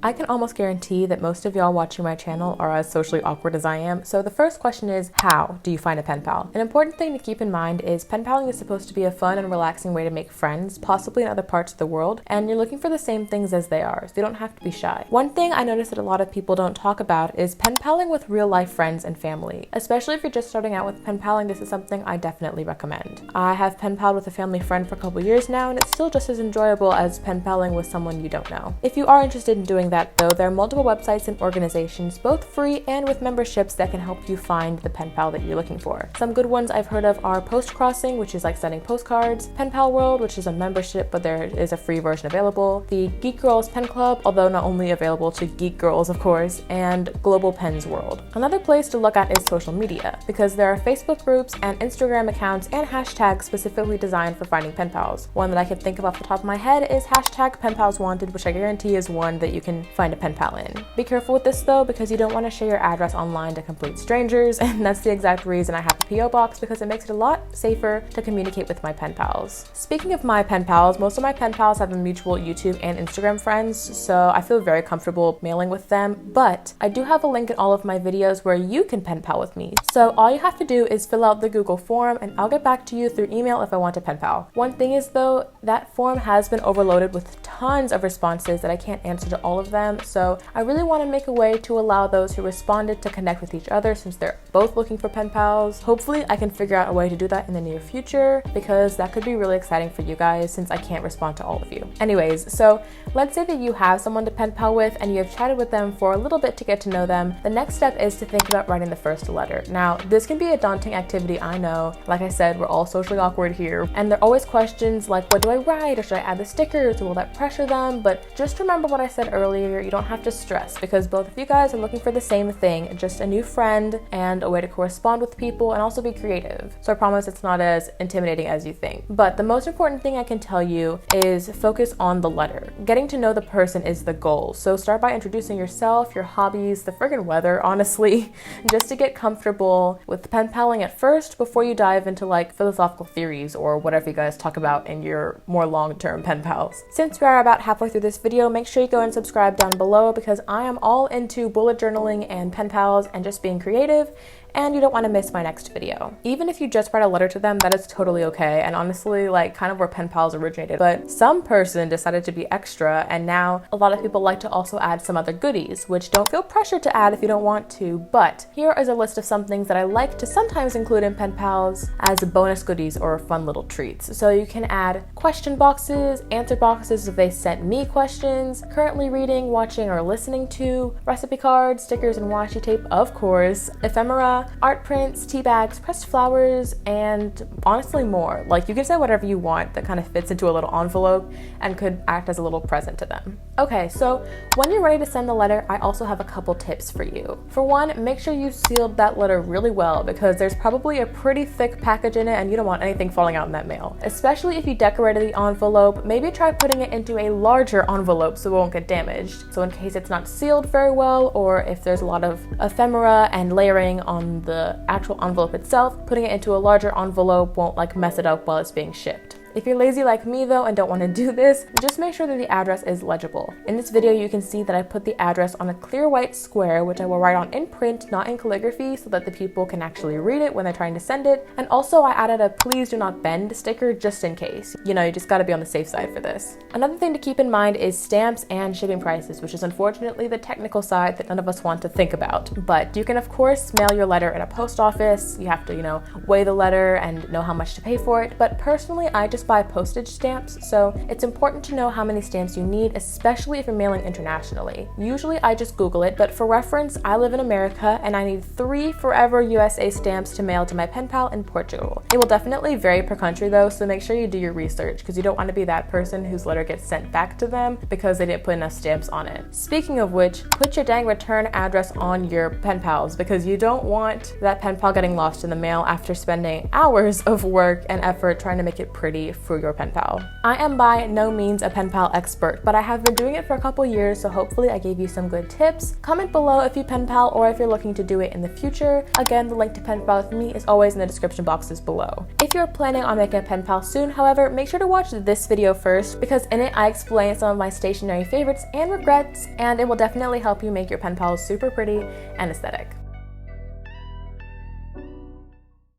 I can almost guarantee that most of y'all watching my channel are as socially awkward as I am, so the first question is, how do you find a pen pal? An important thing to keep in mind is pen paling is supposed to be a fun and relaxing way to make friends, possibly in other parts of the world, and you're looking for the same things as they are, so you don't have to be shy. One thing I noticed that a lot of people don't talk about is pen paling with real life friends and family. Especially if you're just starting out with pen paling, this is something I definitely recommend. I have pen paled with a family friend for a couple years now, and it's still just as enjoyable as pen paling with someone you don't know. If you are interested in doing that though, there are multiple websites and organizations, both free and with memberships, that can help you find the pen pal that you're looking for. Some good ones I've heard of are Post Crossing, which is like sending postcards, Pen Pal World, which is a membership but there is a free version available, the Geek Girls Pen Club, although not only available to geek girls of course, and Global Pens World. Another place to look at is social media, because there are Facebook groups and Instagram accounts and hashtags specifically designed for finding pen pals. One that I can think of off the top of my head is hashtag pen pals wanted, which I guarantee is one that you can find a pen pal in. Be careful with this though, because you don't want to share your address online to complete strangers, and that's the exact reason I have a PO box, because it makes it a lot safer to communicate with my pen pals. Speaking of my pen pals, most of my pen pals have a mutual YouTube and Instagram friends, so I feel very comfortable mailing with them, but I do have a link in all of my videos where you can pen pal with me. So all you have to do is fill out the Google form and I'll get back to you through email if I want to pen pal. One thing is though, that form has been overloaded with tons of responses that I can't answer to all of them, so I really want to make a way to allow those who responded to connect with each other, since they're both looking for pen pals. Hopefully I can figure out a way to do that in the near future, because that could be really exciting for you guys since I can't respond to all of you. Anyways, so let's say that you have someone to pen pal with and you have chatted with them for a little bit to get to know them. The next step is to think about writing the first letter. Now, this can be a daunting activity, I know. Like I said, we're all socially awkward here, and there are always questions like, what do I write, or should I add the stickers, or will that pressure them? But just remember what I said earlier, you don't have to stress, because both of you guys are looking for the same thing, just a new friend and a way to correspond with people and also be creative. So I promise it's not as intimidating as you think. But the most important thing I can tell you is focus on the letter. Getting to know the person is the goal. So start by introducing yourself, your hobbies, the friggin' weather, honestly, just to get comfortable with pen paling at first before you dive into like philosophical theories or whatever you guys talk about in your more long-term pen pals. Since we are about halfway through this video, make sure you go and subscribe down below, because I am all into bullet journaling and pen pals and just being creative, and you don't want to miss my next video. Even if you just write a letter to them, that is totally okay, and honestly, like, kind of where pen pals originated. But some person decided to be extra, and now a lot of people like to also add some other goodies, which don't feel pressured to add if you don't want to, but here is a list of some things that I like to sometimes include in pen pals as bonus goodies or fun little treats. So you can add question boxes, answer boxes if they sent me questions, currently reading, watching, or listening to, recipe cards, stickers and washi tape, of course, ephemera, art prints, tea bags, pressed flowers, and honestly more. Like, you can say whatever you want that kind of fits into a little envelope and could act as a little present to them. Okay, so when you're ready to send the letter, I also have a couple tips for you. For one, make sure you sealed that letter really well, because there's probably a pretty thick package in it and you don't want anything falling out in that mail. Especially if you decorated the envelope, maybe try putting it into a larger envelope so it won't get damaged. So in case it's not sealed very well, or if there's a lot of ephemera and layering on the actual envelope itself, putting it into a larger envelope won't like mess it up while it's being shipped. If you're lazy like me though and don't want to do this, just make sure that the address is legible. In this video you can see that I put the address on a clear white square, which I will write on in print, not in calligraphy, so that the people can actually read it when they're trying to send it. And also I added a please do not bend sticker just in case. You know, you just gotta be on the safe side for this. Another thing to keep in mind is stamps and shipping prices, which is unfortunately the technical side that none of us want to think about. But you can of course mail your letter in a post office. You have to, you know, weigh the letter and know how much to pay for it. But personally, I just buy postage stamps, so it's important to know how many stamps you need, especially if you're mailing internationally. Usually I just Google it, but for reference, I live in America and I need 3 Forever USA stamps to mail to my pen pal in Portugal. It will definitely vary per country though, so make sure you do your research, because you don't want to be that person whose letter gets sent back to them because they didn't put enough stamps on it. Speaking of which, put your dang return address on your pen pals, because you don't want that pen pal getting lost in the mail after spending hours of work and effort trying to make it pretty pretty through your pen pal. I am by no means a pen pal expert, but I have been doing it for a couple years, so hopefully I gave you some good tips. Comment below if you pen pal or if you're looking to do it in the future. Again, the link to pen pal with me is always in the description boxes below. If you're planning on making a pen pal soon, however, make sure to watch this video first, because in it I explain some of my stationery favorites and regrets, and it will definitely help you make your pen pals super pretty and aesthetic.